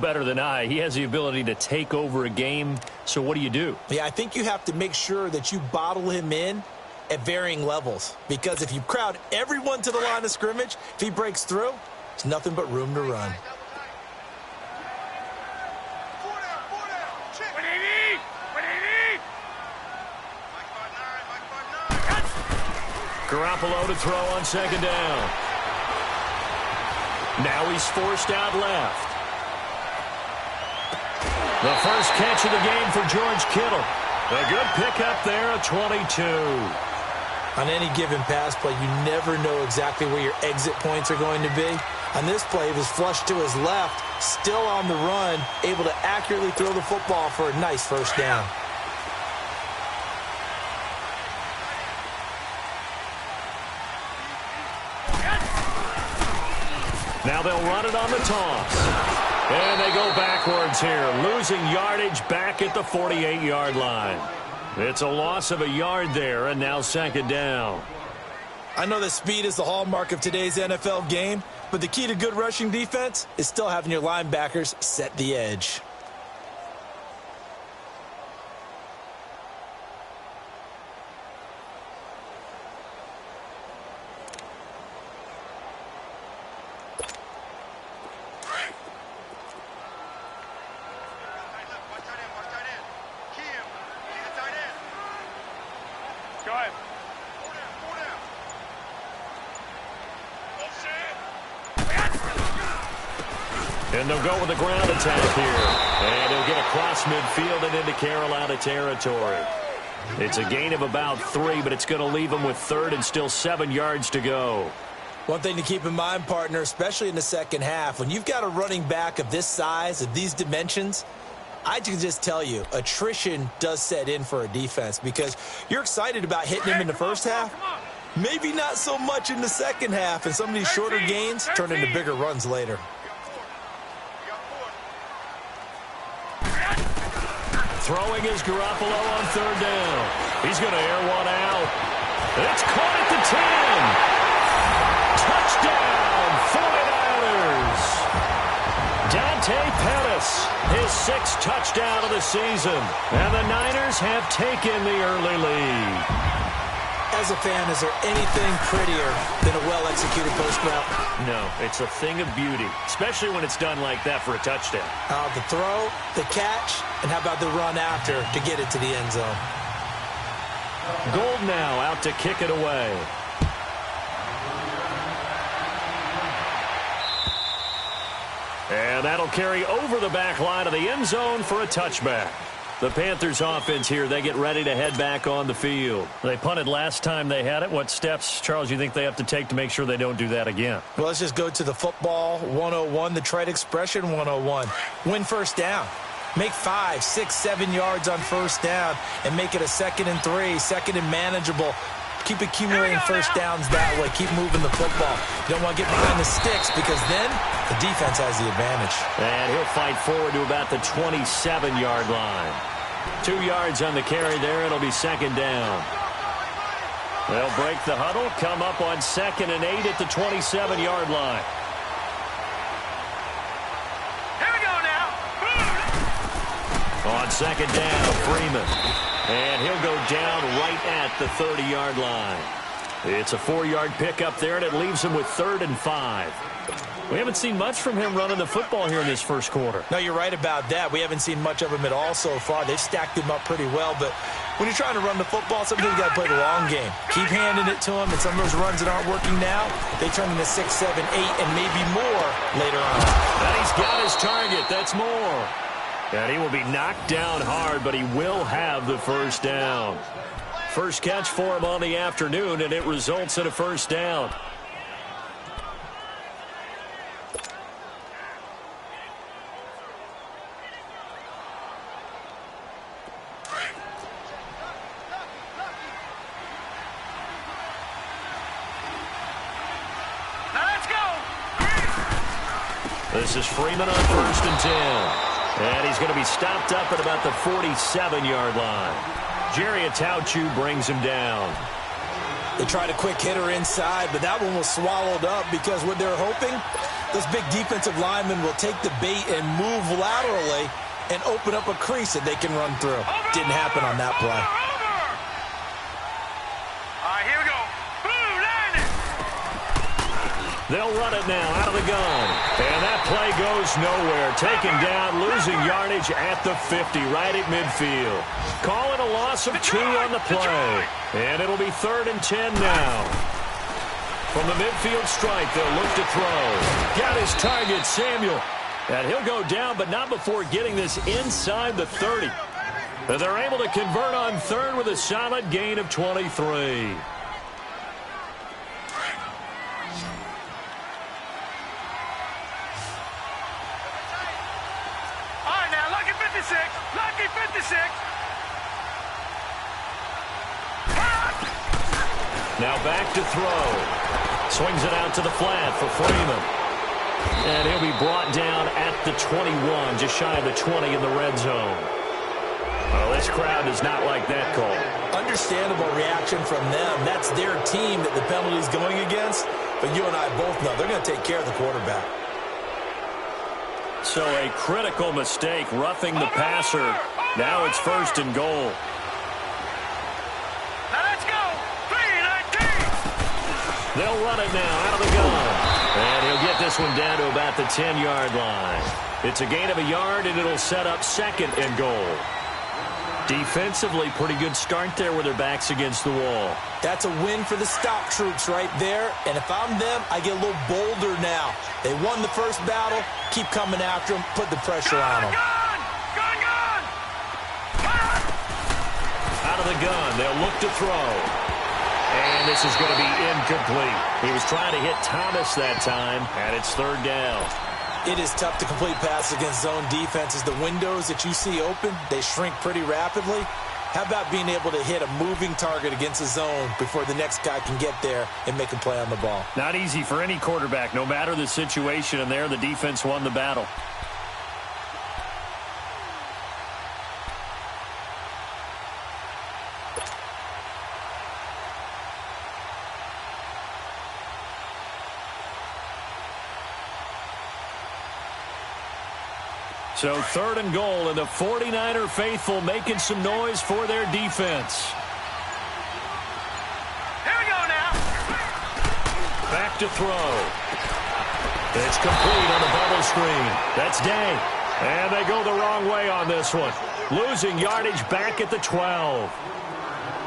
better than I. He has the ability to take over a game. So what do? Yeah, I think you have to make sure that you bottle him in at varying levels. Because if you crowd everyone to the line of scrimmage, if he breaks through, there's nothing but room to run. Garoppolo to throw on second down. Now he's forced out left. The first catch of the game for George Kittle. A good pickup there at 22. On any given pass play, you never know exactly where your exit points are going to be. On this play, it was flushed to his left, still on the run, able to accurately throw the football for a nice first down. Now they'll run it on the toss. And they go backwards here, losing yardage back at the 48-yard line. It's a loss of a yard there, and now second down. I know that speed is the hallmark of today's NFL game, but the key to good rushing defense is still having your linebackers set the edge. And they'll go with a ground attack here. And he'll get across midfield and into Carolina territory. It's a gain of about 3, but it's going to leave them with third and still 7 yards to go. One thing to keep in mind, partner, especially in the second half, when you've got a running back of this size, of these dimensions, I can just tell you, attrition does set in for a defense because you're excited about hitting him in the first half. Maybe not so much in the second half, and some of these shorter gains turn into bigger runs later. Throwing is Garoppolo on third down. He's going to air one out. It's caught at the 10. Touchdown, 49ers. Dante Pettis, his 6th touchdown of the season. And the Niners have taken the early lead. As a fan, is there anything prettier than a well-executed post route? No, it's a thing of beauty, especially when it's done like that for a touchdown. The throw, the catch, and how about the run after to get it to the end zone? Gold now out to kick it away. And that'll carry over the back line of the end zone for a touchback. The Panthers offense here, they get ready to head back on the field. They punted last time they had it. What steps, Charles, you think they have to take to make sure they don't do that again? Well, let's just go to the football 101, the trade expression 101. Win first down. Make 5, 6, 7 yards on first down and make it a 2nd and 3, 2nd and manageable. Keep accumulating first downs that way. Keep moving the football. You don't want to get behind the sticks because then the defense has the advantage. And he'll fight forward to about the 27-yard line. 2 yards on the carry there. It'll be second down. They'll break the huddle, come up on 2nd and 8 at the 27-yard line. Here we go now. On second down, Freeman. And he'll go down right at the 30-yard line. It's a 4-yard pickup there, and it leaves him with 3rd and 5. We haven't seen much from him running the football here in this first quarter. No, you're right about that. We haven't seen much of him at all so far. They've stacked him up pretty well, but when you're trying to run the football, sometimes you got to play the long game. Keep handing it to him, and some of those runs that aren't working now, they turn into 6, 7, 8, and maybe more later on. And he's got his target. That's more. And he will be knocked down hard, but he will have the first down. First catch for him on the afternoon, and it results in a first down. This is Freeman on 1st and 10. And he's going to be stopped up at about the 47-yard line. Jerry Atauchu brings him down. They tried a quick hitter inside, but that one was swallowed up because what they're hoping, those big defensive linemen will take the bait and move laterally and open up a crease that they can run through. Didn't happen on that play. All right, here we go. Boom, landed. They'll run it now out of the gun. And that play goes nowhere. Taken down, losing yardage at the 50, right at midfield. Calling a loss of 2 on the play. And it'll be 3rd and 10 now. From the midfield stripe, they'll look to throw. Got his target, Samuel. And he'll go down, but not before getting this inside the 30. And they're able to convert on 3rd with a solid gain of 23. All right, now, lucky 56. Lucky 56. Now back to throw. Swings it out to the flat for Freeman. And he'll be brought down at the 21, just shy of the 20 in the red zone. Well, this crowd does not like that call. Understandable reaction from them. That's their team that the penalty's going against. But you and I both know they're going to take care of the quarterback. So a critical mistake, roughing the passer. Now it's 1st and goal. Now let's go. 3-19. They'll run it now out of the gun. And he'll get this one down to about the 10-yard line. It's a gain of a yard, and it'll set up 2nd and goal. Defensively, pretty good start there with their backs against the wall. That's a win for the stop troops right there. And if I'm them, I get a little bolder now. They won the first battle. Keep coming after them. Put the pressure on them. Gun! Out of the gun, they'll look to throw. And this is going to be incomplete. He was trying to hit Thomas that time, and it's 3rd down. It is tough to complete passes against zone defenses. The windows that you see open, they shrink pretty rapidly. How about being able to hit a moving target against a zone before the next guy can get there and make a play on the ball? Not easy for any quarterback, no matter the situation, and there the defense won the battle. So 3rd and goal, and the 49er faithful making some noise for their defense. Here we go now. Back to throw. It's complete on the bubble screen. That's Day. And they go the wrong way on this one. Losing yardage back at the 12.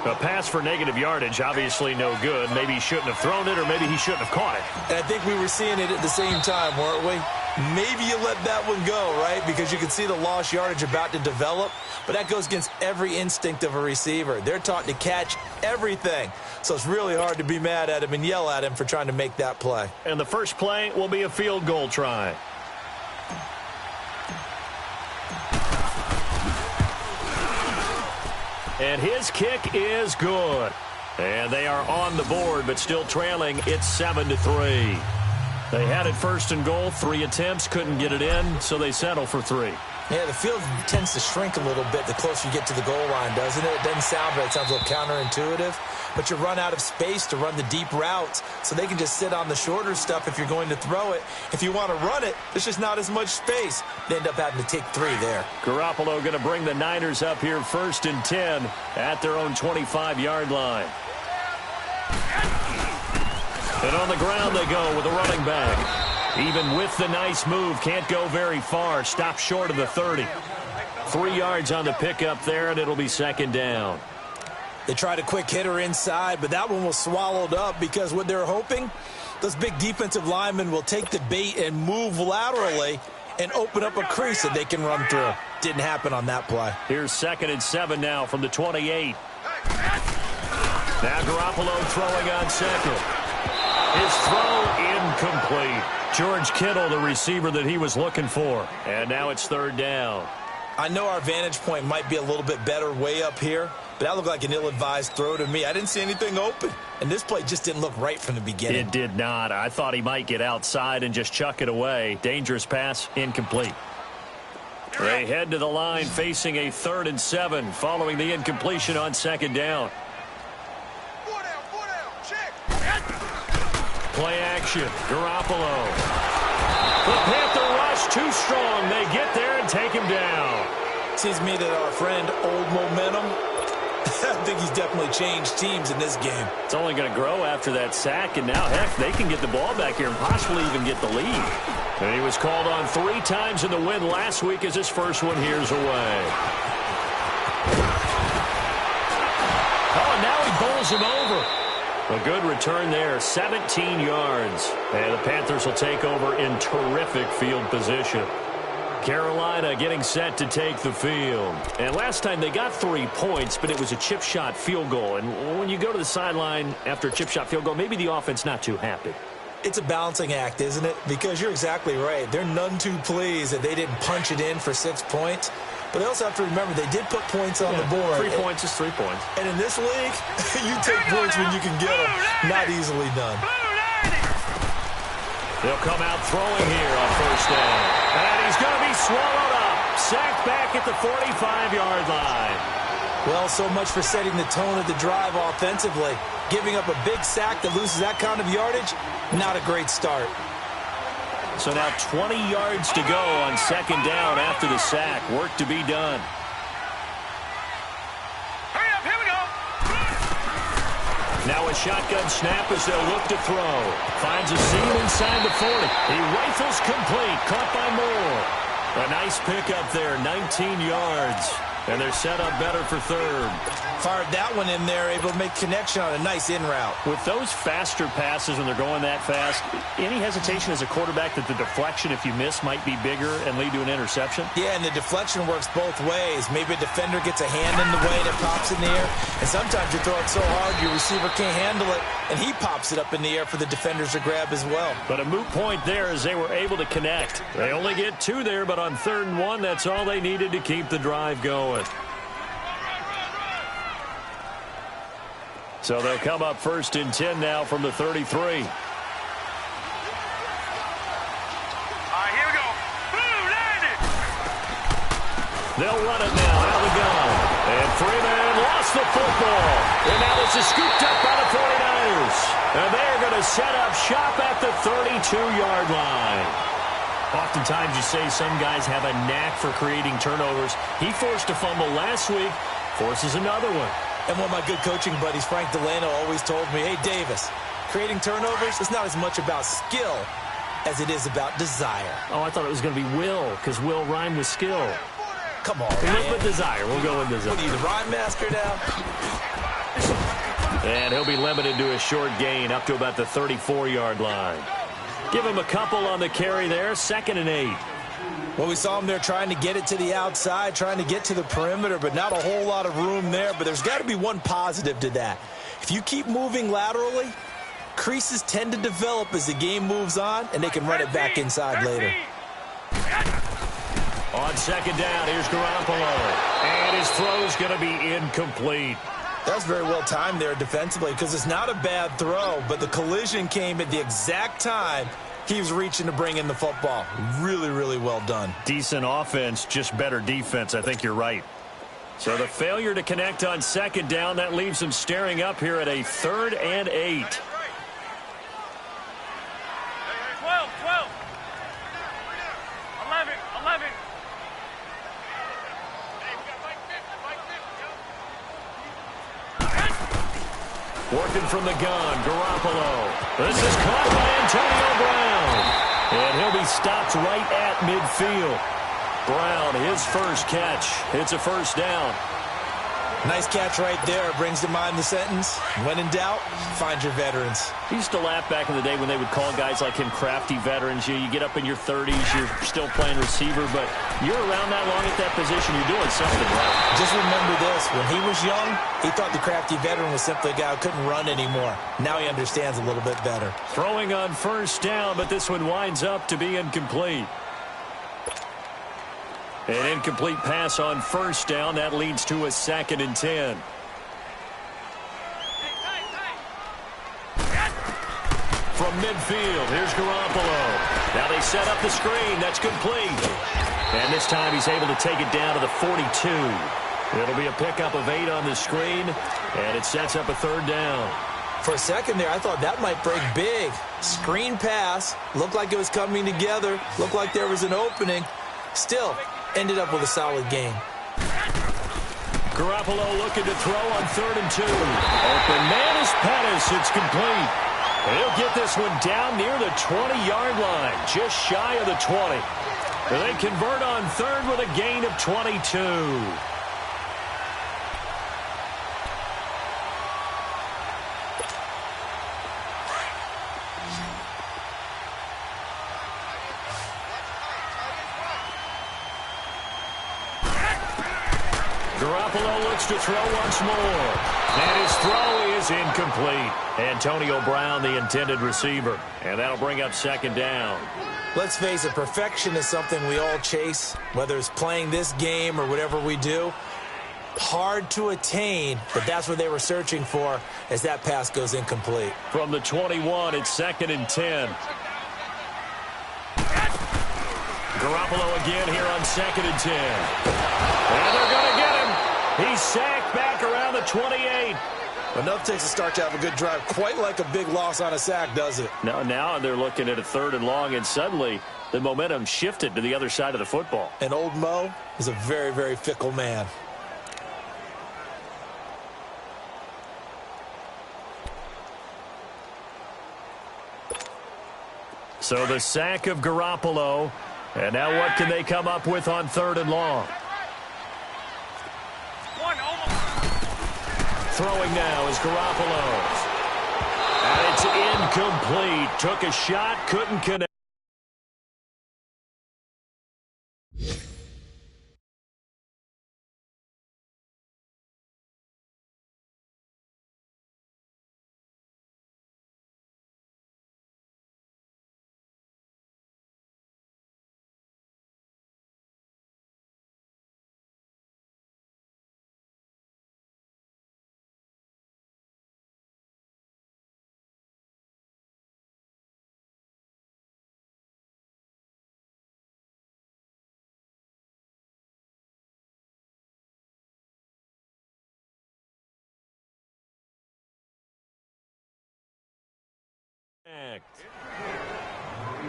A pass for negative yardage, obviously no good. Maybe he shouldn't have thrown it, or maybe he shouldn't have caught it. And I think we were seeing it at the same time, weren't we? Maybe you let that one go, right? Because you can see the lost yardage about to develop. But that goes against every instinct of a receiver. They're taught to catch everything. So it's really hard to be mad at him and yell at him for trying to make that play. And the first play will be a field goal try. And his kick is good. And they are on the board, but still trailing. It's 7-3. They had it 1st and goal, 3 attempts, couldn't get it in, so they settle for 3. Yeah, the field tends to shrink a little bit the closer you get to the goal line, doesn't it? It doesn't sound right. It sounds a little counterintuitive. But you run out of space to run the deep routes, so they can just sit on the shorter stuff if you're going to throw it. If you want to run it, there's just not as much space. They end up having to take 3 there. Garoppolo going to bring the Niners up here 1st and 10 at their own 25-yard line. And on the ground they go with a running back. Even with the nice move, can't go very far. Stopped short of the 30. 3 yards on the pickup there, and it'll be 2nd down. They tried a quick hitter inside, but that one was swallowed up because what they're hoping, those big defensive linemen will take the bait and move laterally and open up a crease that they can run through. Didn't happen on that play. Here's 2nd and 7 now from the 28. Now Garoppolo throwing on 2nd. His throw incomplete. George Kittle, the receiver that he was looking for. And now it's 3rd down. I know our vantage point might be a little bit better way up here, but that looked like an ill-advised throw to me. I didn't see anything open, and this play just didn't look right from the beginning. It did not. I thought he might get outside and just chuck it away. Dangerous pass, incomplete. They head to the line facing a 3rd and 7 following the incompletion on 2nd down. Play action. Garoppolo. The Panther rush too strong. They get there and take him down. Seems to me that our friend Old Momentum, I think he's definitely changed teams in this game. It's only going to grow after that sack, and now, heck, they can get the ball back here and possibly even get the lead. And he was called on 3 times in the win last week as his first one here's away. Oh, and now he bowls him over. A good return there, 17 yards. And the Panthers will take over in terrific field position. Carolina getting set to take the field. And last time they got 3 points, but it was a chip shot field goal. And when you go to the sideline after a chip shot field goal, maybe the offense not too happy. It's a balancing act, isn't it? Because you're exactly right. They're none too pleased that they didn't punch it in for 6 points. But they also have to remember they did put points on the board. 3 points is 3 points. And in this league, you take points when you can get them. Not easily done. They'll come out throwing here on first down. And he's going to be swallowed up. Sacked back at the 45-yard line. Well, so much for setting the tone of the drive offensively. Giving up a big sack that loses that kind of yardage, not a great start. So now 20 yards to go on second down after the sack. Work to be done. Hurry up, here we go. Now a shotgun snap as they'll look to throw. Finds a seam inside the 40. He rifles complete. Caught by Moore. A nice pickup there, 19 yards. And they're set up better for third. Fired that one in there, able to make connection on a nice in route. With those faster passes when they're going that fast, any hesitation as a quarterback that the deflection, if you miss, might be bigger and lead to an interception? Yeah, and the deflection works both ways. Maybe a defender gets a hand in the way and it pops in the air. And sometimes you throw it so hard your receiver can't handle it, and he pops it up in the air for the defenders to grab as well. But a moot point there as they were able to connect. They only get 2 there, but on 3rd and 1, that's all they needed to keep the drive going. So they'll come up 1st and 10 now from the 33. All right, here we go. Blue, land it. They'll run it now out of the gun. And Freeman lost the football. And now this is scooped up by the 49ers. And they're going to set up shop at the 32-yard line. Oftentimes you say some guys have a knack for creating turnovers. He forced a fumble last week, forces another one. And one of my good coaching buddies, Frank Delano, always told me, hey, Davis, creating turnovers is not as much about skill as it is about desire. Oh, I thought it was going to be will, because will rhyme with skill. Come on, We man. went with desire. We'll go with desire. What are you, the rhyme master now? And he'll be limited to a short gain up to about the 34-yard line. Give him a couple on the carry there, 2nd and 8. Well, we saw him there trying to get it to the outside, trying to get to the perimeter, but not a whole lot of room there. But there's got to be one positive to that. If you keep moving laterally, creases tend to develop as the game moves on, and they can run it back inside later. On 2nd down, here's Garoppolo. And his throw's going to be incomplete. That's very well timed there defensively because it's not a bad throw, but the collision came at the exact time he was reaching to bring in the football. Really, really well done. Decent offense, just better defense. I think you're right. So the failure to connect on 2nd down, that leaves them staring up here at a 3rd and 8. 12, 12. 11, 11. Working from the gun, Garoppolo. This is caught by Antonio Brown. And he'll be stopped right at midfield. Brown, his first catch. It's a 1st down. Nice catch right there. Brings to mind the sentence, when in doubt, find your veterans. He used to laugh back in the day when they would call guys like him crafty veterans. You get up in your 30s, you're still playing receiver, but you're around that long at that position, you're doing something right. Just remember this, when he was young, he thought the crafty veteran was simply a guy who couldn't run anymore. Now he understands a little bit better. Throwing on 1st down, but this one winds up to be incomplete. An incomplete pass on 1st down. That leads to a 2nd and 10. From midfield, here's Garoppolo. Now they set up the screen. That's complete. And this time he's able to take it down to the 42. It'll be a pickup of 8 on the screen, and it sets up a 3rd down. For a second there, I thought that might break big. Screen pass, looked like it was coming together, looked like there was an opening. Still, ended up with a solid game. Garoppolo looking to throw on 3rd and 2. Open man is Pettis. It's complete. He'll get this one down near the 20-yard line, just shy of the 20. They convert on 3rd with a gain of 22. Garoppolo looks to throw once more. And his throw is incomplete. Antonio Brown, the intended receiver. And that'll bring up 2nd down. Let's face it, perfection is something we all chase, whether it's playing this game or whatever we do. Hard to attain, but that's what they were searching for as that pass goes incomplete. From the 21, it's 2nd and 10. Garoppolo again here on 2nd and 10. And they're going to get him. He's sacked back around the 28. Enough takes a start to have a good drive. Quite like a big loss on a sack, does it? Now they're looking at a 3rd and long, and suddenly the momentum shifted to the other side of the football. And old Mo is a very, very fickle man. So the sack of Garoppolo. And now what can they come up with on 3rd and long? Throwing now is Garoppolo. And it's incomplete. Took a shot, couldn't connect.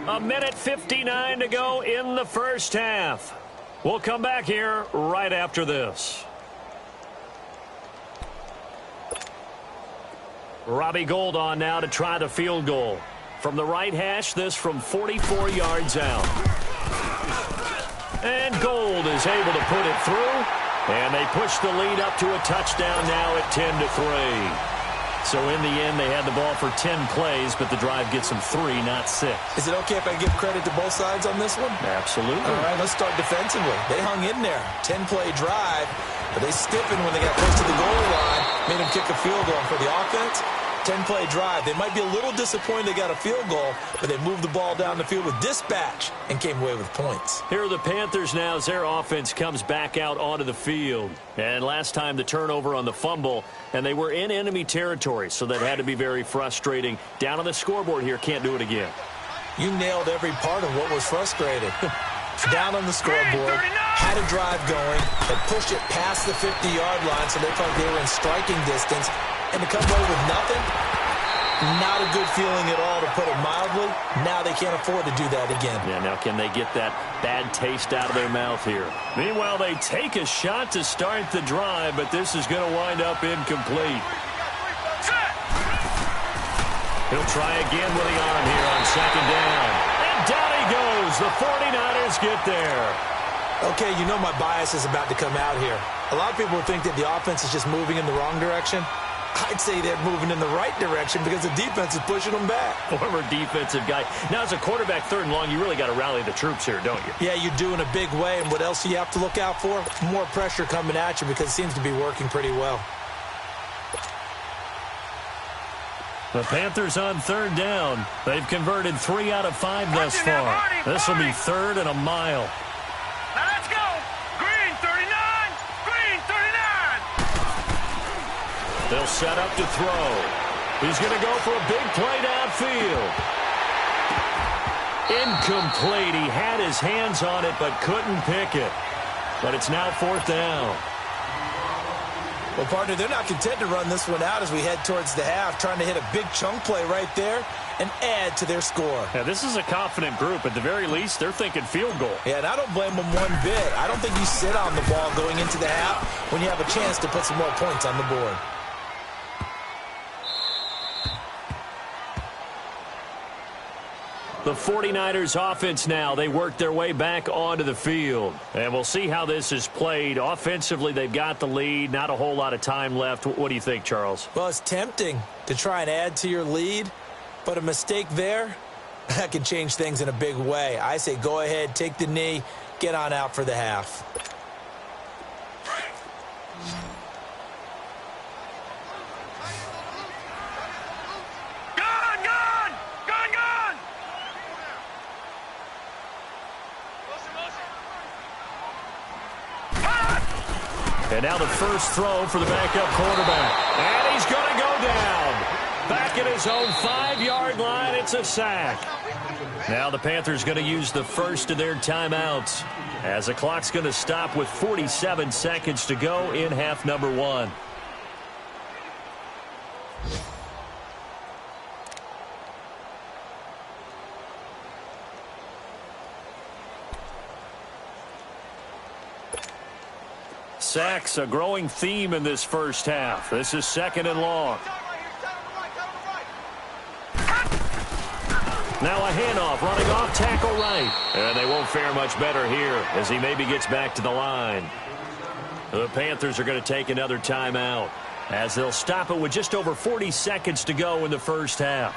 A minute 59 to go in the first half. We'll come back here right after this. Robbie Gould on now to try the field goal. From the right hash, this from 44 yards out. And Gould is able to put it through. And they push the lead up to a touchdown now at 10-3. So in the end, they had the ball for 10 plays, but the drive gets them 3, not 6. Is it okay if I give credit to both sides on this one? Absolutely. All right, let's start defensively. They hung in there. 10-play drive, but they stiffened when they got close to the goal line, made them kick a field goal. For the offense, 10-play drive. They might be a little disappointed they got a field goal, but they moved the ball down the field with dispatch and came away with points. Here are the Panthers now as their offense comes back out onto the field. And last time the turnover on the fumble, and they were in enemy territory, so that had to be very frustrating. Down on the scoreboard here, can't do it again. You nailed every part of what was frustrating. Down on the scoreboard, had a drive going, and pushed it past the 50-yard line so they felt they were in striking distance. And to come away with nothing, not a good feeling at all, to put it mildly. Now they can't afford to do that again. Yeah, now can they get that bad taste out of their mouth here? Meanwhile, they take a shot to start the drive, but this is going to wind up incomplete. He'll try again with the arm here on 2nd down. And down he goes. The 49ers get there. Okay, you know my bias is about to come out here. A lot of people think that the offense is just moving in the wrong direction. I'd say they're moving in the right direction because the defense is pushing them back. Former defensive guy. Now, as a quarterback, 3rd and long, you really got to rally the troops here, don't you? Yeah, you do in a big way. And what else do you have to look out for? More pressure coming at you because it seems to be working pretty well. The Panthers on 3rd down. They've converted 3 out of 5 thus far. This will be 3rd and a mile. Now let's go. Green 39. Green 39. They'll set up to throw. He's going to go for a big play downfield. Incomplete. He had his hands on it but couldn't pick it. But it's now 4th down. Well, partner, they're not content to run this one out as we head towards the half, trying to hit a big chunk play right there and add to their score. Yeah, this is a confident group. At the very least, they're thinking field goal. Yeah, and I don't blame them one bit. I don't think you sit on the ball going into the half when you have a chance to put some more points on the board. The 49ers offense now, they work their way back onto the field. And we'll see how this is played. Offensively, they've got the lead. Not a whole lot of time left. What do you think, Charles? Well, it's tempting to try and add to your lead, but a mistake there, that can change things in a big way. I say go ahead, take the knee, get on out for the half. And now the first throw for the backup quarterback. And he's going to go down. Back at his own 5-yard line, it's a sack. Now the Panthers going to use the first of their timeouts as the clock's going to stop with 47 seconds to go in half number 1. Sacks, a growing theme in this first half. This is 2nd and long. Now a handoff, running off tackle right. And they won't fare much better here as he maybe gets back to the line. The Panthers are going to take another timeout as they'll stop it with just over 40 seconds to go in the first half.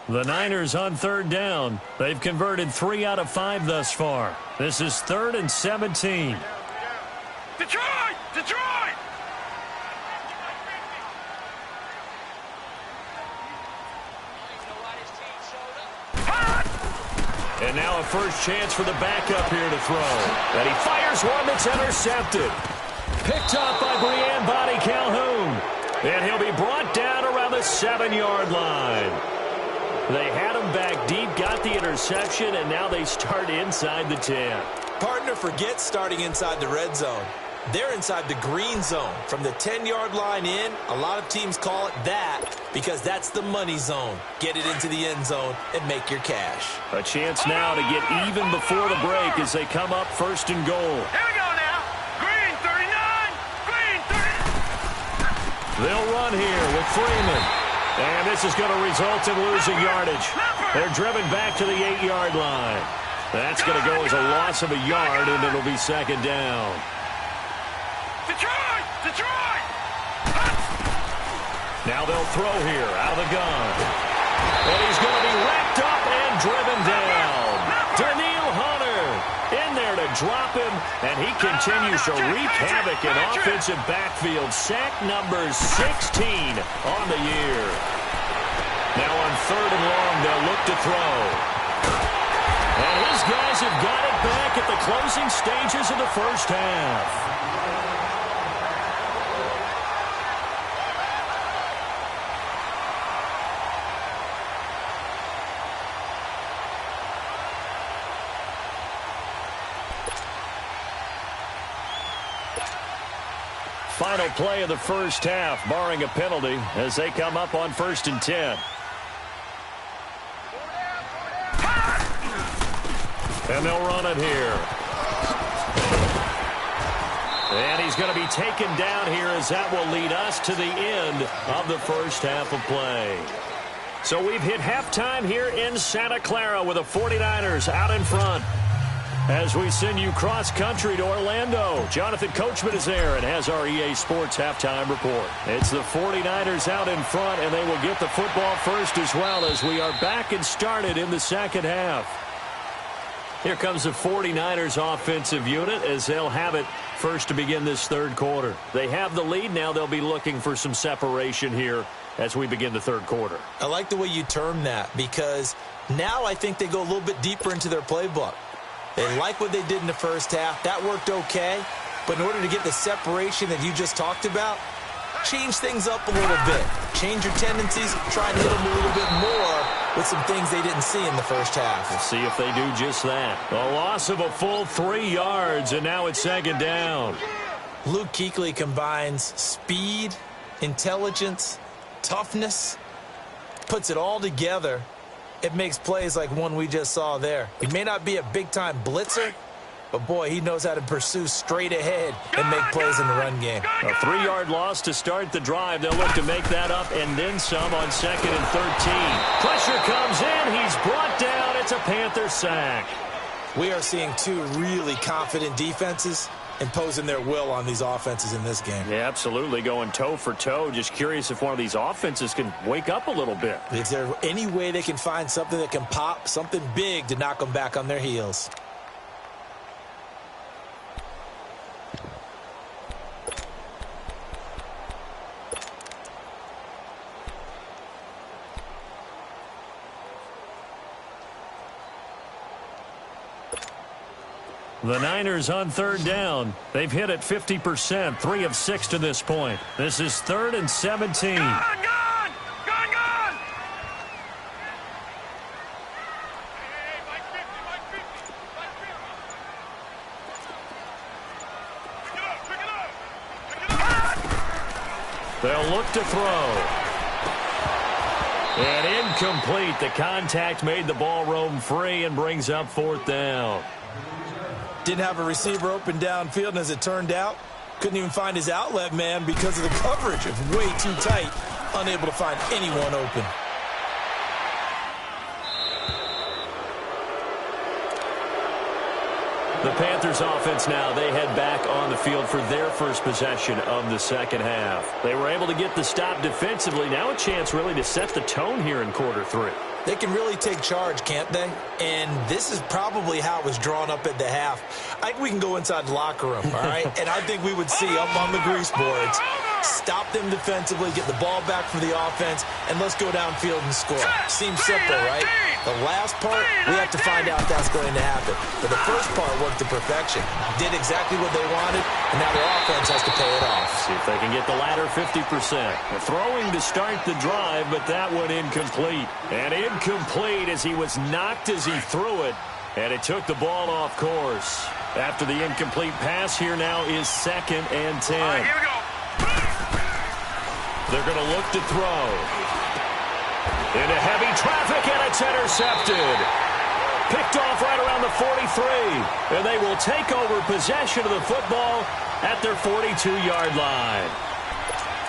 The Niners on 3rd down. They've converted 3 out of 5 thus far. This is 3rd and 17. Detroit! Detroit! And now a first chance for the backup here to throw. And he fires one that's intercepted. Picked up by Brian Body Calhoun. And he'll be brought down around the 7-yard line. They had him back deep, got the interception, and now they start inside the 10. Partner, forget starting inside the red zone. They're inside the green zone. From the 10-yard line in, a lot of teams call it that because that's the money zone. Get it into the end zone and make your cash. A chance now to get even before the break as they come up 1st and goal. Here we go now. Green 39. Green 30. They'll run here with Freeman. And this is going to result in losing yardage. They're driven back to the 8-yard line. That's going to go as a loss of a yard, and it'll be 2nd down. Detroit! Detroit! Now they'll throw here out of the gun. And he's going to be wrapped up and driven down. Daniil Hunter in there to drop him, and he continues to wreak havoc in offensive backfield. Sack number 16 on the year. Now on 3rd and long, they'll look to throw. And his guys have got it back at the closing stages of the first half. Final play of the first half, barring a penalty, as they come up on 1st and 10. And they'll run it here. And he's going to be taken down here as that will lead us to the end of the first half of play. So we've hit halftime here in Santa Clara with the 49ers out in front. As we send you cross-country to Orlando, Jonathan Coachman is there and has our EA Sports halftime report. It's the 49ers out in front, and they will get the football first as well as we are back and started in the second half. Here comes the 49ers offensive unit as they'll have it first to begin this third quarter. They have the lead. Now they'll be looking for some separation here as we begin the third quarter. I like the way you term that, because now I think they go a little bit deeper into their playbook. They like what they did in the first half. That worked okay. But in order to get the separation that you just talked about, change things up a little bit. Change your tendencies. Try and hit them a little bit more with some things they didn't see in the first half. We'll see if they do just that. A loss of a full 3 yards, and now it's second down. Luke Kuechly combines speed, intelligence, toughness, puts it all together. It makes plays like one we just saw there. He may not be a big-time blitzer, but, boy, he knows how to pursue straight ahead and make plays in the run game. A 3-yard loss to start the drive. They'll look to make that up and then some on 2nd and 13. Pressure comes in. He's brought down. It's a Panther sack. We are seeing two really confident defenses imposing their will on these offenses in this game. Yeah, absolutely, going toe for toe. Just curious if one of these offenses can wake up a little bit. Is there any way they can find something that can pop, something big to knock them back on their heels? The Niners on third down. They've hit it 50%, 3 of 6 to this point. This is 3rd and 17. Gone! They'll look to throw. And incomplete. The contact made the ball roam free and brings up 4th down. Didn't have a receiver open downfield, and as it turned out, couldn't even find his outlet man because of the coverage. It was way too tight, unable to find anyone open. The Panthers offense now, they head back on the field for their first possession of the second half. They were able to get the stop defensively. Now a chance really to set the tone here in quarter 3. They can really take charge, can't they? And this is probably how it was drawn up at the half. I think we can go inside the locker room, all right? And I think we would see up on the grease boards, stop them defensively, get the ball back for the offense, and let's go downfield and score. Seems simple, right? The last part, we have to find out if that's going to happen. But the first part worked to perfection. Did exactly what they wanted, and now their offense has to pay it off. See if they can get the latter 50%. They're throwing to start the drive, but that one incomplete. And incomplete as he was knocked as he threw it, and it took the ball off course. After the incomplete pass, here now is 2nd and 10. All right, here we go. They're going to look to throw. Into heavy traffic, and it's intercepted. Picked off right around the 43. And they will take over possession of the football at their 42-yard line.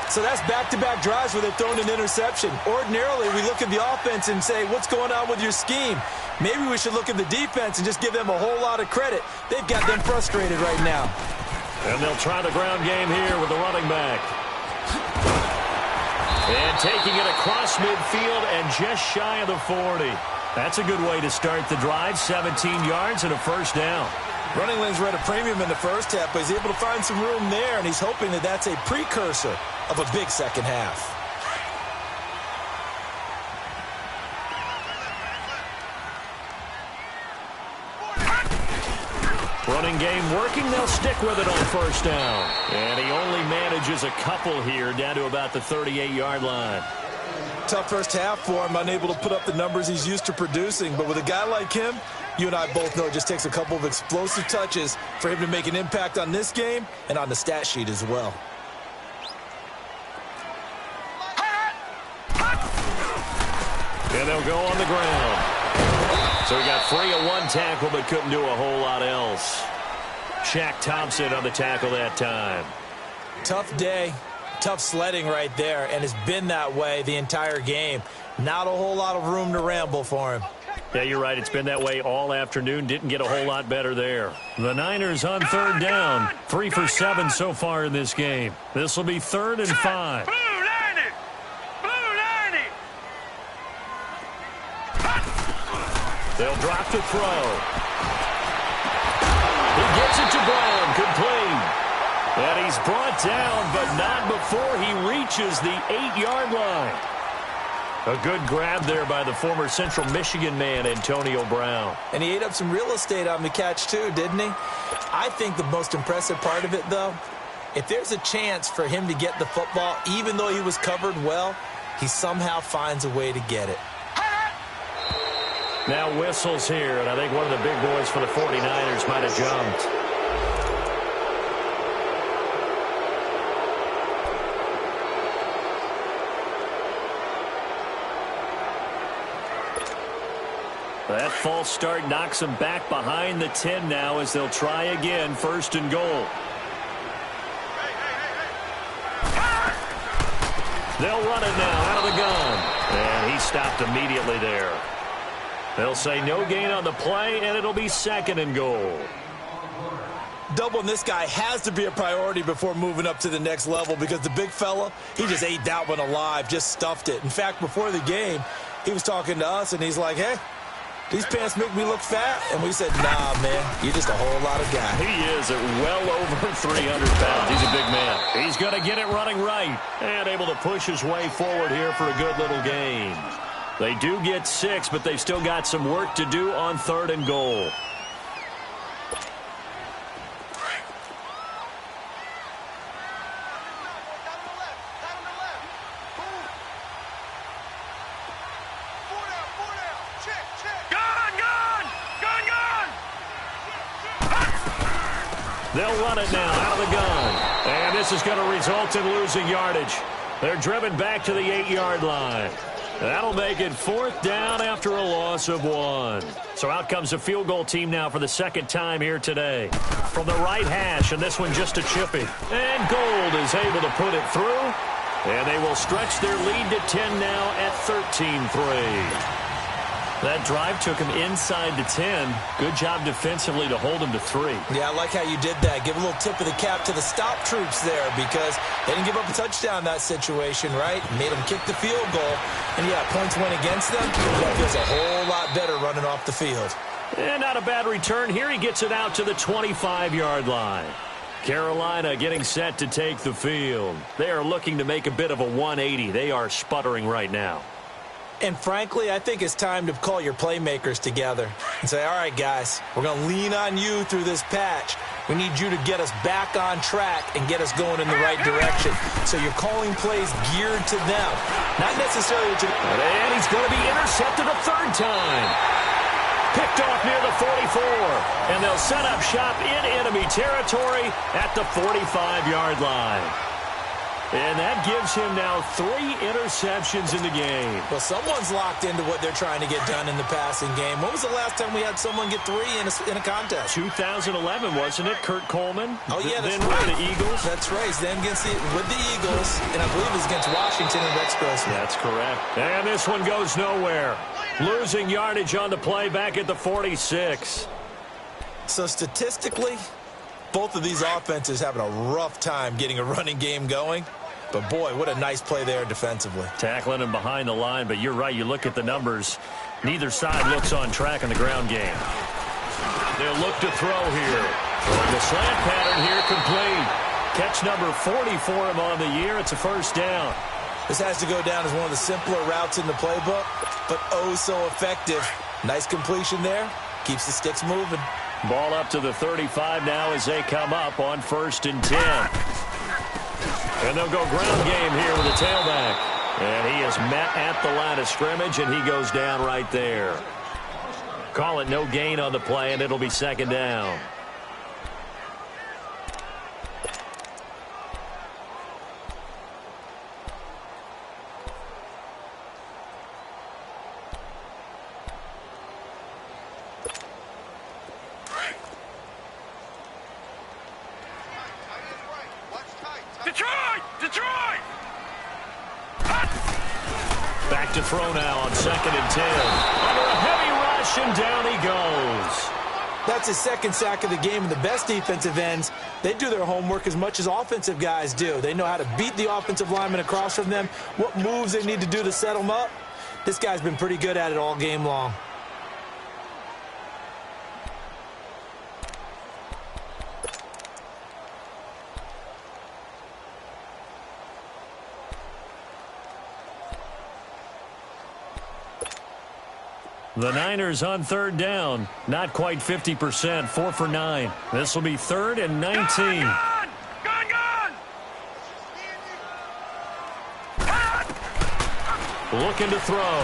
So that's back-to-back drives where they've thrown an interception. Ordinarily, we look at the offense and say, what's going on with your scheme? Maybe we should look at the defense and just give them a whole lot of credit. They've got them frustrated right now. And they'll try the ground game here with the running back. And taking it across midfield and just shy of the 40. That's a good way to start the drive. 17 yards and a first down. Running lanes were at a premium in the first half, but he's able to find some room there, and he's hoping that that's a precursor of a big second half. Running game working. They'll stick with it on first down. And he only manages a couple here down to about the 38-yard line. Tough first half for him, unable to put up the numbers he's used to producing. But with a guy like him, you and I both know it just takes a couple of explosive touches for him to make an impact on this game and on the stat sheet as well. And they'll go on the ground. So he got free of one tackle but couldn't do a whole lot else. Shaq Thompson on the tackle that time. Tough day, tough sledding right there, and it's been that way the entire game. Not a whole lot of room to ramble for him. Yeah, you're right. It's been that way all afternoon. Didn't get a whole lot better there. The Niners on third down. 3 for 7 so far in this game. This will be 3rd and 5. They'll drop to throw. He gets it to Brown. Complete. And he's brought down, but not before he reaches the 8-yard line. A good grab there by the former Central Michigan man, Antonio Brown. And he ate up some real estate on the catch, too, didn't he? I think the most impressive part of it, though, if there's a chance for him to get the football, even though he was covered well, he somehow finds a way to get it. Now whistles here, and I think one of the big boys for the 49ers might have jumped. That false start knocks them back behind the 10 now as they'll try again, 1st and goal. They'll run it now out of the gun. And he stopped immediately there. They'll say no gain on the play, and it'll be 2nd and goal. Doubling this guy has to be a priority before moving up to the next level because the big fella, he just ate that one alive, just stuffed it. In fact, before the game, he was talking to us, and he's like, hey, these pants make me look fat. And we said, nah, man, you're just a whole lot of guy. He is at well over 300 pounds. He's a big man. He's going to get it running right and able to push his way forward here for a good little gain. They do get 6, but they've still got some work to do on 3rd and goal. They'll run it now out of the gun. And this is going to result in losing yardage. They're driven back to the 8-yard line. That'll make it 4th down after a loss of 1. So out comes a field goal team now for the 2nd time here today. From the right hash, and this one just a chippy. And Gold is able to put it through. And they will stretch their lead to 10 now at 13-3. That drive took him inside the 10. Good job defensively to hold him to 3. Yeah, I like how you did that. Give a little tip of the cap to the stop troops there because they didn't give up a touchdown in that situation, right? Made them kick the field goal. And, yeah, points went against them. That feels a whole lot better running off the field. And not a bad return here. He gets it out to the 25-yard line. Carolina getting set to take the field. They are looking to make a bit of a 180. They are sputtering right now. And frankly, I think it's time to call your playmakers together and say, all right, guys, we're going to lean on you through this patch. We need you to get us back on track and get us going in the right direction. So you're calling plays geared to them, not necessarily to the... And he's going to be intercepted a 3rd time. Picked off near the 44. And they'll set up shop in enemy territory at the 45-yard line. And that gives him now 3 interceptions in the game. Well, someone's locked into what they're trying to get done in the passing game. When was the last time we had someone get 3 in a contest? 2011, wasn't it? Kurt Coleman? Oh, yeah, that's then right. With the Eagles? That's right. Then with the Eagles, and I believe it was against Washington and Rex Grossman. That's correct. And this one goes nowhere. Losing yardage on the play back at the 46. So statistically, both of these offenses having a rough time getting a running game going. But, boy, what a nice play there defensively. Tackling him behind the line, but you're right. You look at the numbers. Neither side looks on track in the ground game. They'll look to throw here. The slant pattern here complete. Catch number 40 for him on the year. It's a 1st down. This has to go down as one of the simpler routes in the playbook, but oh so effective. Nice completion there. Keeps the sticks moving. Ball up to the 35 now as they come up on 1st and 10. And they'll go ground game here with the tailback. And he is met at the line of scrimmage, and he goes down right there. Call it no gain on the play, and it'll be 2nd down. Back to throw now on 2nd and 10. Under a heavy rush, and down he goes. That's his 2nd sack of the game, and the best defensive ends, they do their homework as much as offensive guys do. They know how to beat the offensive lineman across from them, what moves they need to do to set them up. This guy's been pretty good at it all game long. The Niners on third down. Not quite 50%, 4 for 9. This will be 3rd and 19. Gun! Looking to throw.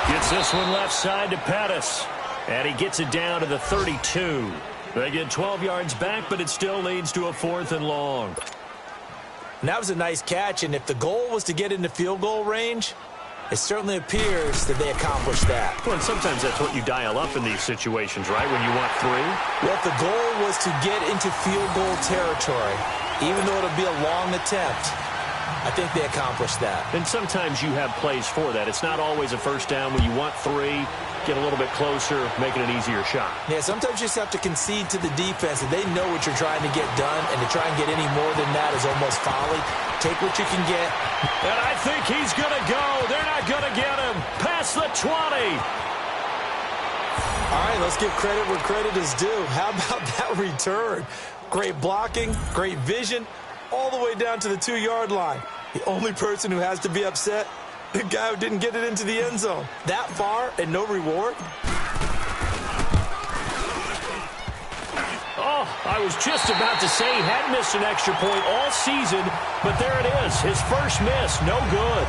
Gets this one left side to Pettis. And he gets it down to the 32. They get 12 yards back, but it still leads to a 4th and long. And that was a nice catch, and if the goal was to get into field goal range, it certainly appears that they accomplished that. Well, and sometimes that's what you dial up in these situations, right, when you want 3? Well, if the goal was to get into field goal territory, even though it'll be a long attempt, I think they accomplished that. And sometimes you have plays for that. It's not always a first down when you want 3, get a little bit closer, making an easier shot. Yeah, sometimes you just have to concede to the defense, and they know what you're trying to get done, and to try and get any more than that is almost folly. Take what you can get. And I think he's going to go. They're not going to get him. Past the 20. All right, let's give credit where credit is due. How about that return? Great blocking, great vision, all the way down to the 2-yard line. The only person who has to be upset, the guy who didn't get it into the end zone. That far and no reward? Oh, I was just about to say he hadn't missed an extra point all season, but there it is. His first miss, no good.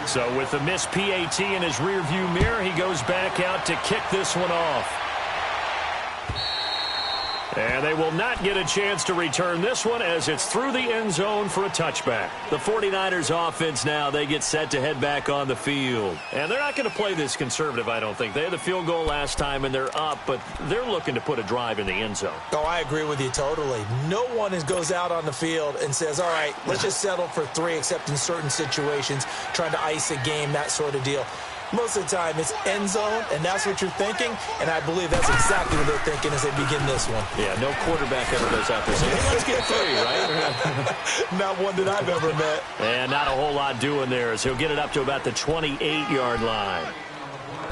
So with the missed PAT in his rearview mirror, he goes back out to kick this one off. And they will not get a chance to return this one as it's through the end zone for a touchback. The 49ers offense now, they get set to head back on the field. And they're not going to play this conservative, I don't think. They had the field goal last time and they're up, but they're looking to put a drive in the end zone. Oh, I agree with you totally. No one goes out on the field and says, all right, let's just settle for 3, except in certain situations, trying to ice a game, that sort of deal. Most of the time, it's end zone, and that's what you're thinking, and I believe that's exactly what they're thinking as they begin this one. Yeah, no quarterback ever goes out there saying, hey, let's get 3, right? Not one that I've ever met. And not a whole lot doing there as he'll get it up to about the 28-yard line.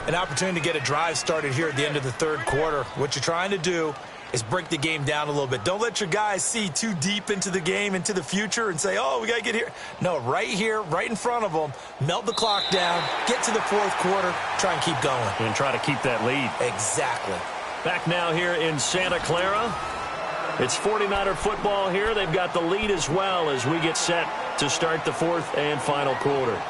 An opportunity to get a drive started here at the end of the 3rd quarter. What you're trying to do is break the game down a little bit. Don't let your guys see too deep into the game, into the future, and say, oh, we got to get here. No, right here, right in front of them, melt the clock down, get to the 4th quarter, try and keep going. And try to keep that lead. Exactly. Back now here in Santa Clara. It's 49er football here. They've got the lead as well as we get set to start the 4th and final quarter.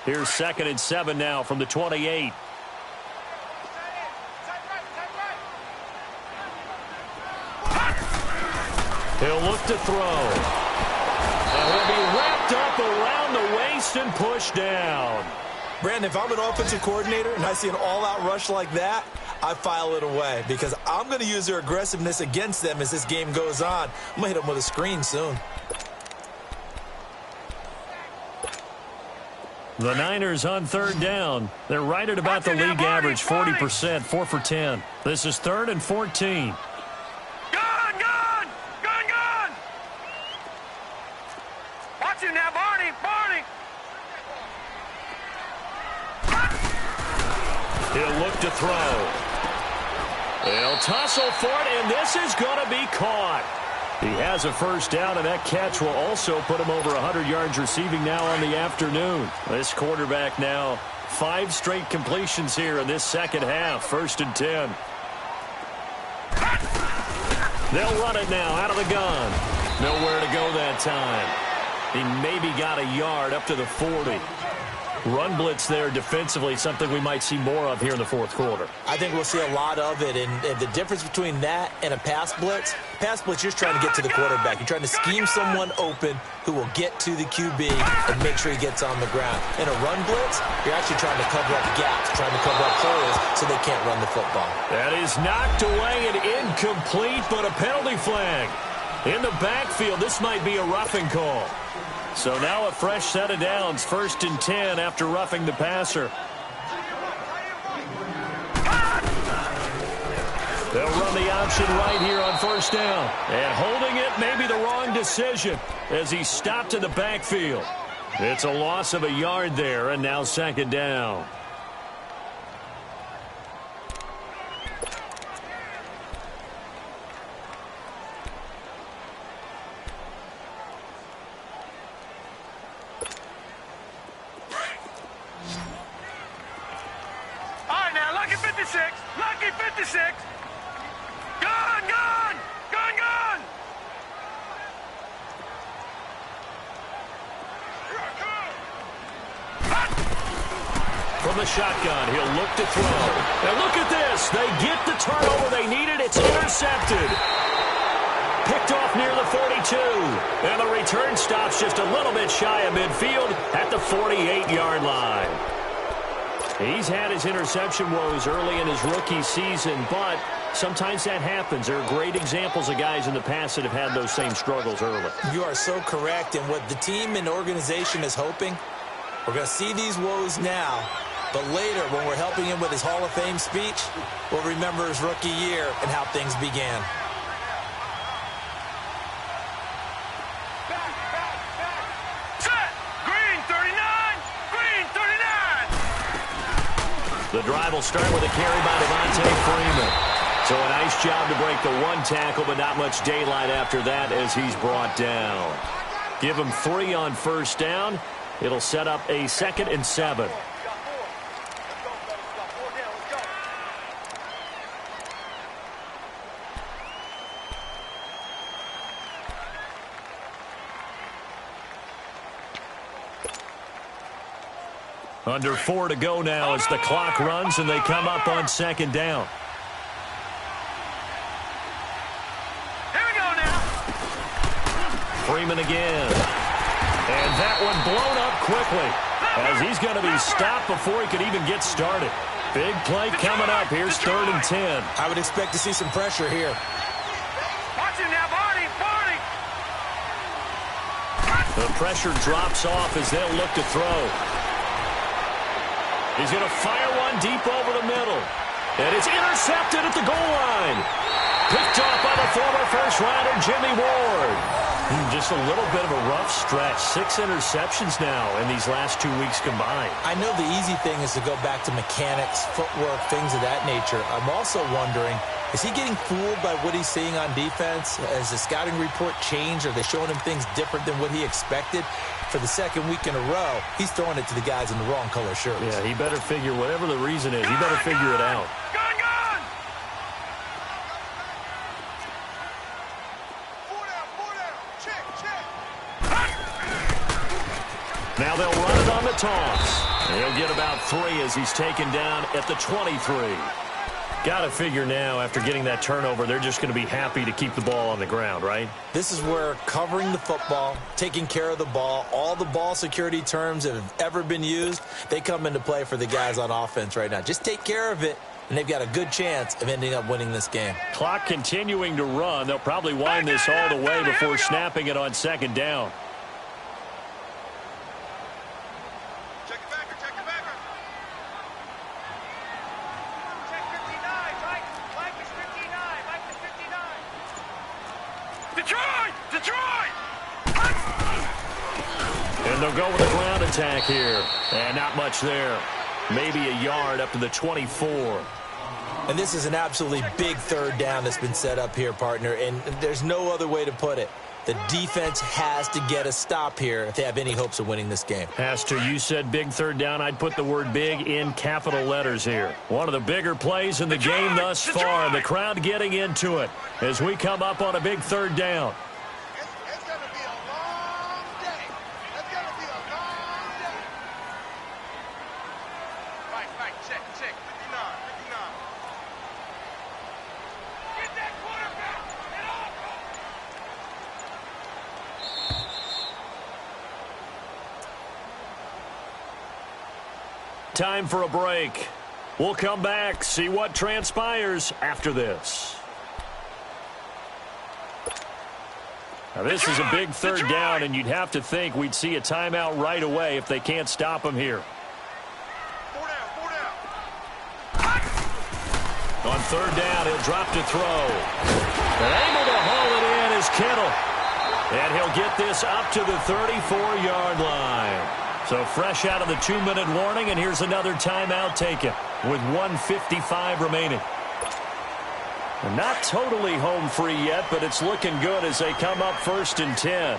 Here's 2nd and 7 now from the 28. He'll look to throw. And he'll be wrapped up around the waist and pushed down. Brandon, if I'm an offensive coordinator and I see an all-out rush like that, I file it away because I'm going to use their aggressiveness against them as this game goes on. I'm going to hit them with a screen soon. The Niners on 3rd down. They're right at about the league average, 40%, 4 for 10. This is 3rd and 14. Gun! Watch him now, Barney! He'll look to throw. They'll tussle for it, and this is going to be caught. He has a first down, and that catch will also put him over 100 yards receiving now on the afternoon. This quarterback now 5 straight completions here in this second half. 1st and 10. They'll run it now out of the gun. Nowhere to go that time. He maybe got a yard up to the 40. Run blitz there defensively, something we might see more of here in the 4th quarter. I think we'll see a lot of it, and the difference between that and a pass blitz, you're just trying to get to the quarterback. You're trying to scheme someone open who will get to the QB and make sure he gets on the ground. In a run blitz, you're actually trying to cover up gaps, trying to cover up holes so they can't run the football. That is knocked away and incomplete, but a penalty flag. In the backfield, this might be a roughing call. So now a fresh set of downs, 1st and 10 after roughing the passer. They'll run the option right here on first down. And holding it may be the wrong decision as he stopped in the backfield. It's a loss of a yard there, and now second down. All right, now, lucky 56. Lucky 56. Gone, gone. Gone, gone. From the shotgun, he'll look to throw. And look at this. They get the turnover they needed. It's intercepted. Picked off near the 42. And the return stops just a little bit shy of midfield at the 48-yard line. He's had his interception woes early in his rookie season, but sometimes that happens. There are great examples of guys in the past that have had those same struggles early. You are so correct. And what the team and organization is hoping, we're going to see these woes now, but later when we're helping him with his Hall of Fame speech, we'll remember his rookie year and how things began. The drive will start with a carry by Devontae Freeman. So a nice job to break the one tackle, but not much daylight after that as he's brought down. Give him 3 on first down. It'll set up a 2nd and 7. Under 4 to go now as the clock runs and they come up on second down. Here we go now. Freeman again. And that one blown up quickly as he's going to be stopped before he could even get started. Big play coming up. Here's 3rd and 10. I would expect to see some pressure here. Watch him now, Barney. Barney. The pressure drops off as they'll look to throw. He's going to fire one deep over the middle. And it's intercepted at the goal line. Picked off by the former first-rounder Jimmy Ward. Just a little bit of a rough stretch. 6 interceptions now in these last 2 weeks combined. I know the easy thing is to go back to mechanics, footwork, things of that nature. I'm also wondering, is he getting fooled by what he's seeing on defense? Has the scouting report changed? Are they showing him things different than what he expected? For the 2nd week in a row, he's throwing it to the guys in the wrong color shirts. Yeah, he better figure, whatever the reason is, he better figure it out. Gone, gone. Check, check. Now they'll run it on the toss. And he'll get about 3 as he's taken down at the 23. Got to figure now, after getting that turnover, they're just going to be happy to keep the ball on the ground, right? This is where covering the football, taking care of the ball, all the ball security terms that have ever been used, they come into play for the guys on offense right now. Just take care of it, and they've got a good chance of ending up winning this game. Clock continuing to run. They'll probably wind this all the way before snapping it on second down. And they'll go with a ground attack here. And not much there. Maybe a yard up to the 24. And this is an absolutely big 3rd down that's been set up here, partner. And there's no other way to put it. The defense has to get a stop here if they have any hopes of winning this game. Has to. You said big 3rd down. I'd put the word big in capital letters here. One of the bigger plays in the game thus far. The crowd getting into it as we come up on a big 3rd down. It's going to be a long day. It's going to be a long day. Right, check, 59, 59. Get that quarterback. Get off. Time for a break. We'll come back, see what transpires after this. Now, this is a big 3rd down, and you'd have to think we'd see a timeout right away if they can't stop him here. On third down, he'll drop to throw. And able to haul it in is Kittle. And he'll get this up to the 34-yard line. So fresh out of the 2-minute warning, and here's another timeout taken with 1:55 remaining. And not totally home free yet, but it's looking good as they come up 1st and 10.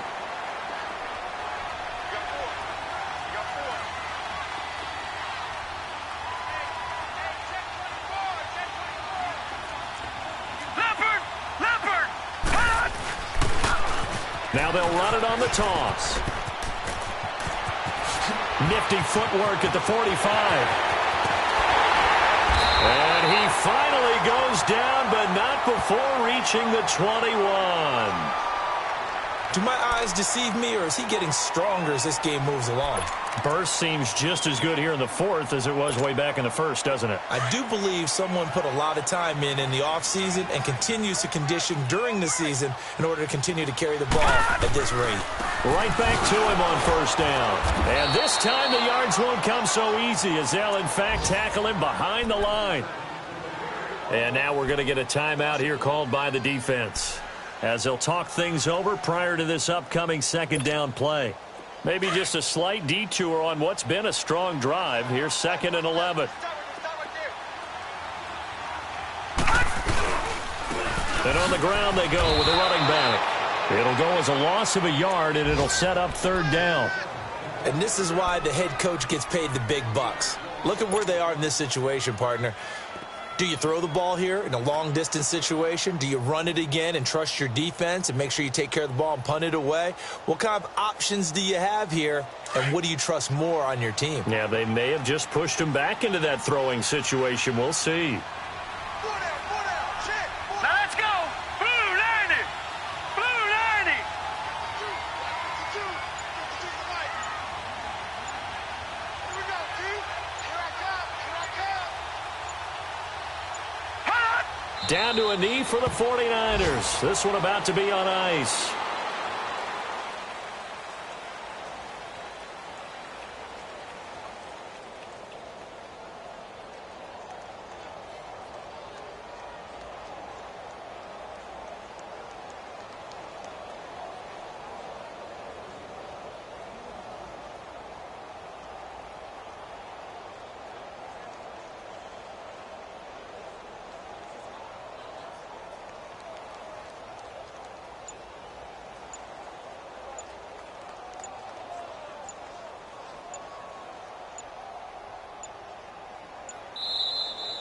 Now they'll run it on the toss. Nifty footwork at the 45. And he finally goes down, but not before reaching the 21. Do my eyes deceive me, or is he getting stronger as this game moves along? Burst seems just as good here in the 4th as it was way back in the 1st, doesn't it? I do believe someone put a lot of time in the offseason and continues to condition during the season in order to continue to carry the ball at this rate. Right back to him on 1st down. And this time the yards won't come so easy as they'll, in fact, tackle him behind the line. And now we're going to get a timeout here called by the defense, as they'll talk things over prior to this upcoming 2nd down play. Maybe just a slight detour on what's been a strong drive. Here's 2nd and 11. And on the ground they go with a running back. It'll go as a loss of a yard, and it'll set up 3rd down. And this is why the head coach gets paid the big bucks. Look at where they are in this situation, partner. Do you throw the ball here in a long-distance situation? Do you run it again and trust your defense and make sure you take care of the ball and punt it away? What kind of options do you have here, and what do you trust more on your team? Yeah, they may have just pushed him back into that throwing situation. We'll see. Now let's go. Blue 90. Blue 90. Here we go, T. Here I come. Here I come. Down to a knee for the 49ers. This one about to be on ice.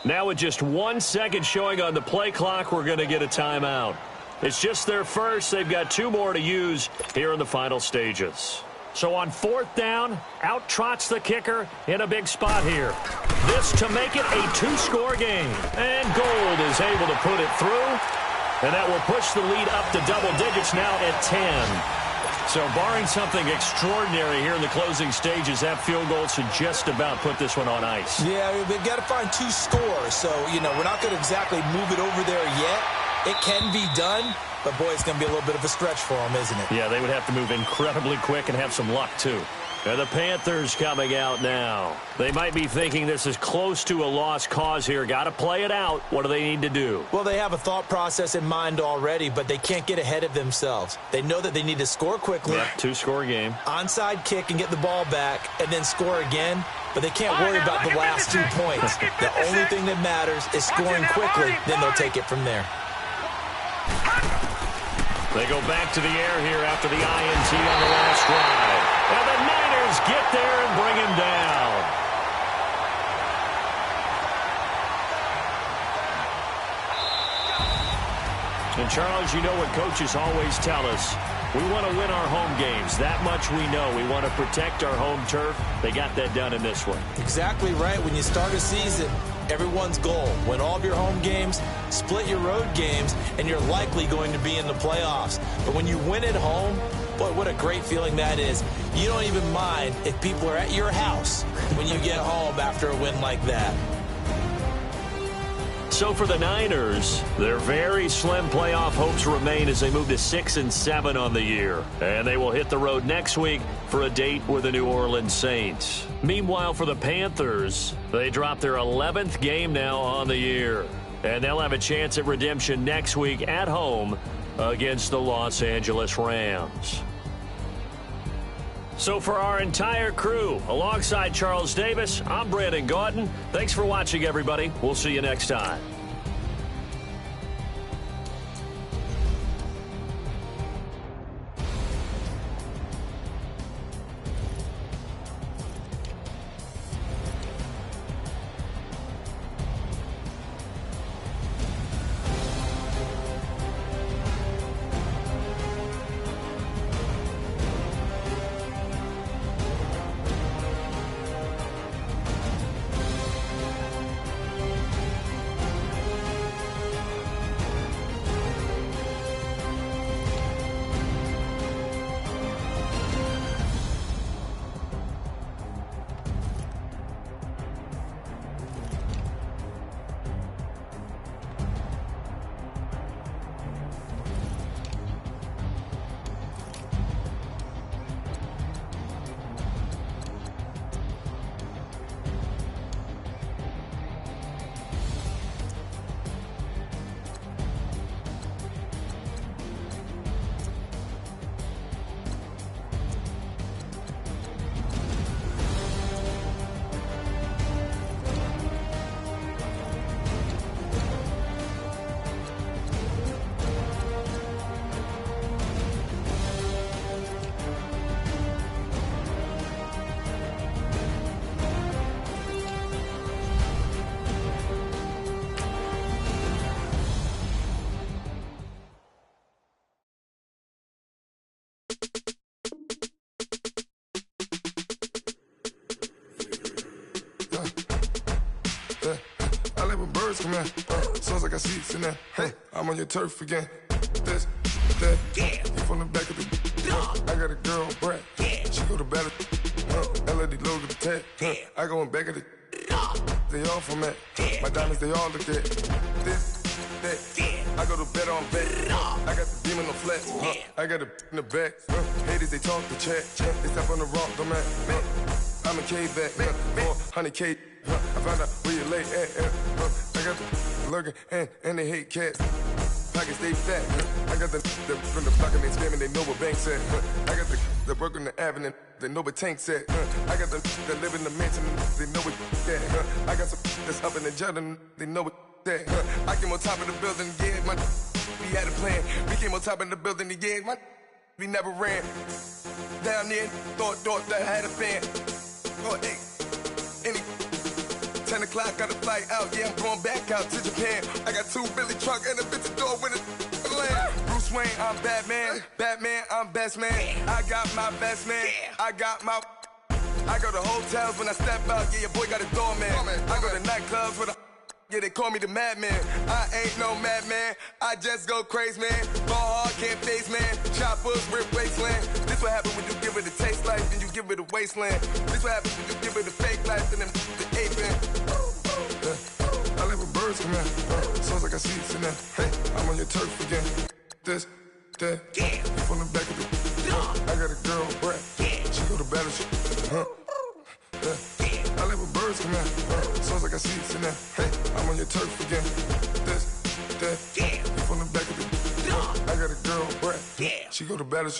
Now with just 1 second showing on the play clock, we're going to get a timeout. It's just their first. They've got 2 more to use here in the final stages. So on 4th down, out trots the kicker in a big spot here. This to make it a 2-score game. And Gold is able to put it through. And that will push the lead up to double digits now at 10. So barring something extraordinary here in the closing stages, that field goal should just about put this one on ice. Yeah, they've got to find 2 scores. So, we're not going to exactly move it over there yet. It can be done, but, boy, it's going to be a little bit of a stretch for them, isn't it? Yeah, they would have to move incredibly quick and have some luck, too. And the Panthers coming out now. They might be thinking this is close to a lost cause here. Got to play it out. What do they need to do? Well, they have a thought process in mind already, but they can't get ahead of themselves. They know that they need to score quickly. Yep, 2-score game. Onside kick and get the ball back, and then score again. But they can't worry about the last 2 points. The only thing that matters is scoring quickly. Then they'll take it from there. They go back to the air here after the INT on the last drive. And the Niners get there and bring him down. And, Charles, you know what coaches always tell us. We want to win our home games. That much we know. We want to protect our home turf. They got that done in this one. Exactly right. When you start a season, everyone's goal: win all of your home games, split your road games, and you're likely going to be in the playoffs. But when you win at home, boy, what a great feeling that is. You don't even mind if people are at your house when you get home after a win like that. So for the Niners, their very slim playoff hopes remain as they move to 6-7 on the year. And they will hit the road next week for a date with the New Orleans Saints. Meanwhile, for the Panthers, they drop their 11th game now on the year. And they'll have a chance at redemption next week at home against the Los Angeles Rams. So for our entire crew, alongside Charles Davis, I'm Brandon Gaudin. Thanks for watching, everybody. We'll see you next time. I live with birds come in, sounds like I got seats in there. Hey, I'm on your turf again. This, that, you from the back of the. I got a girl, Brad. She go to battle. LAD logo the tag. I go in back of the. They all from that. My diamonds, they all look at. This, that. I go to bed on bed. I got the demon on flat. I got it in the back. Haters, they talk the chat. They step on the rock, don't matter. I'm a K-back, 400K. I found out where you lay at. I got the lurking and they hate cats. Pockets stay fat. I got the from the block and they scamming, they know what banks at. I got the work on the avenue, they know what tanks at. I got the that live in the mansion, they know what that. I got some that's up in the jungle, they know what that. I came on top of the building, yeah, my we had a plan. We came on top of the building, yeah, my we never ran. Down there, thought that I had a fan. Oh, hey, any 10 o'clock, got a flight out, yeah, I'm going back out to Japan. I got 2 Billy truck and a bitch door with a land. Bruce Wayne, I'm Batman. Batman, I'm best man. I got my best man. I got my. I go to hotels when I step out, yeah, your boy got a doorman. I go to nightclubs with a. Yeah, they call me the madman. I ain't no madman. I just go crazy, man. Ball hard, can't face, man. Choppers, rip wasteland. This what happen when you give it a taste life, then you give it a wasteland. This what happens when you give it a fake life, and then the ape in. I live with birds come in. Sounds like I got seats in there. Hey, I'm on your turf again. This, that. You from the back of the. I got a girl, Brad. She go to battle. I live with birds come in. Sounds like I got seats in there. Hey, I'm on your turf again. This, that. You from the back of the. I got a girl, Brad. She go to battle.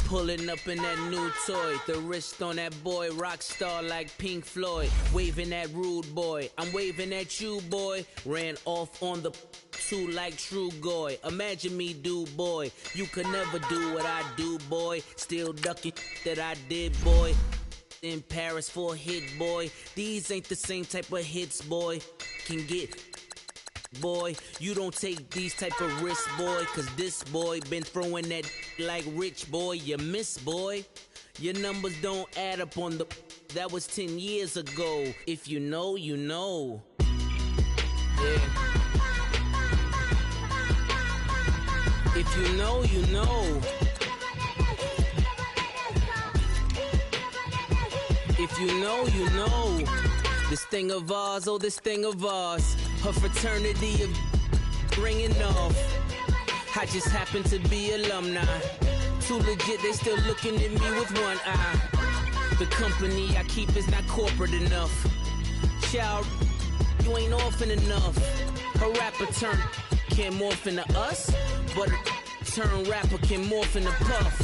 Pulling up in that new toy, the wrist on that boy, rock star like Pink Floyd. Waving at rude boy, I'm waving at you boy. Ran off on the two like True Goy. Imagine me do boy, you could never do what I do boy. Still ducking that I did boy. In Paris for a hit boy, these ain't the same type of hits boy. Can get boy, you don't take these type of risks, boy, cause this boy been throwing that like rich boy, you miss, boy. Your numbers don't add up on the, that was 10 years ago. If you know, you know. Yeah. If you know, you know. If you know, you know. This thing of ours, oh, this thing of ours. Her fraternity of ringing off. I just happen to be alumni. Too legit, they still looking at me with one eye. The company I keep is not corporate enough. Child, you ain't orphan enough. A rapper turn can't morph into us, but a turn rapper can morph into Puff.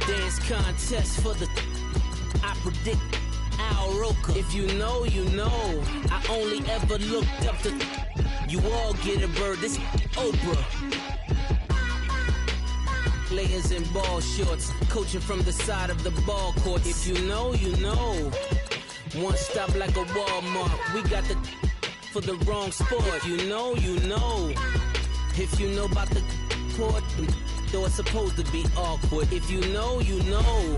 Dance contest for the I predict Al Roker. If you know, you know. I only ever looked up to you all get a bird. This Oprah. Layers in ball shorts, coaching from the side of the ball court. If you know, you know. One stop like a Walmart. We got the for the wrong sport. If you know, you know. If you know about the court, though it's supposed to be awkward. If you know, you know.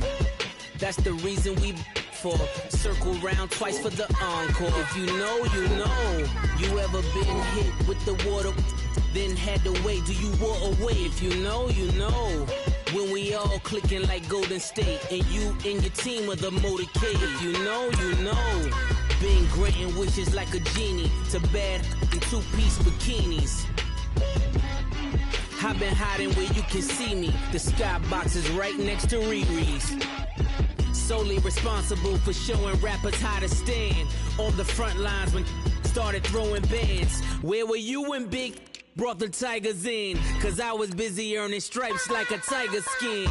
That's the reason we for circle round twice for the encore. If you know, you know. You ever been hit with the water, then had to wait? Do you walk away? If you know, you know. When we all clicking like Golden State, and you and your team are the motorcade. If you know, you know. Been granting wishes like a genie to bad in two-piece bikinis. I've been hiding where you can see me. The skybox is right next to Riri's. Solely responsible for showing rappers how to stand on the front lines when started throwing bands. Where were you when Big brought the Tigers in? Cause I was busy earning stripes like a tiger skin.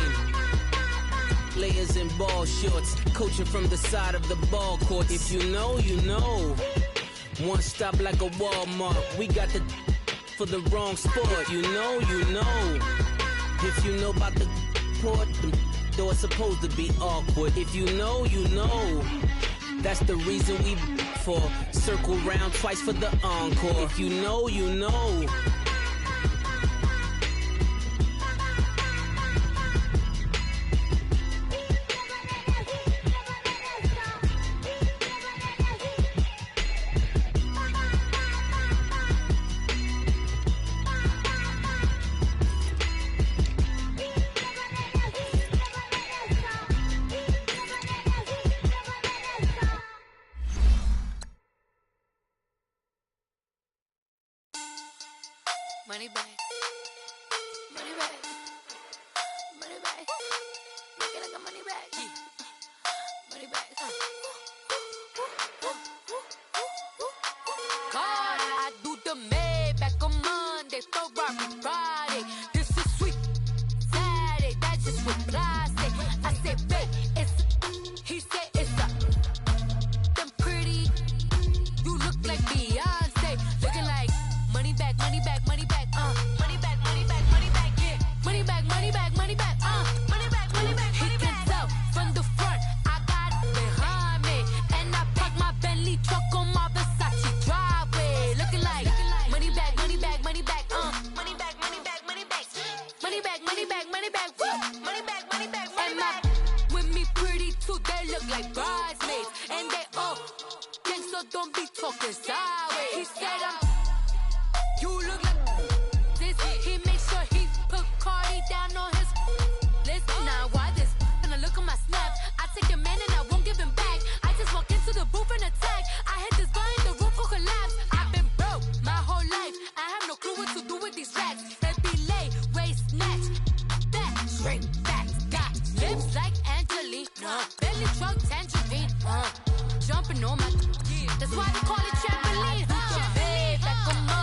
Layers in ball shorts, coaching from the side of the ball court. If you know, you know. One stop like a Walmart. We got the for the wrong sport. You know, you know. If you know about the port, though it's supposed to be awkward. If you know, you know. That's the reason we for circle round twice for the encore. If you know, you know. Money back, money back, money back. Make it like a money back, money back. God, I do the Maybach on Monday, Ferrari Friday. This is sweet Saturday, that's just what classic. I said, babe, it's he said it's a them pretty. You look like Beyonce, looking like money back, money back, money back. Money back, money back, money back, yeah. Money back, money back, money back, money back, money back, money back. He can tell from the front, I got it behind me. And I park my Bentley truck on my Versace driveway. Looking like money back, money back, money back, money back, money back, money back. Money back, money back, money back, woo. Money back, money back, money back. And my with me pretty too, they look like bridesmaids. And they all think so, don't be talking sideways. He said you look like this. He made sure he put Cardi down on his list. Now why this? When I look at my snap, I take your man and I won't give him back. I just walk into the booth and attack. I hit this guy in the roof will collapse. I've been broke my whole life. I have no clue what to do with these racks. Heavy lay, waist snatch, that straight back. Got lips like Angelina, belly truck tangerine. Jumping on my, that's why they call it trampoline. Babe, back on my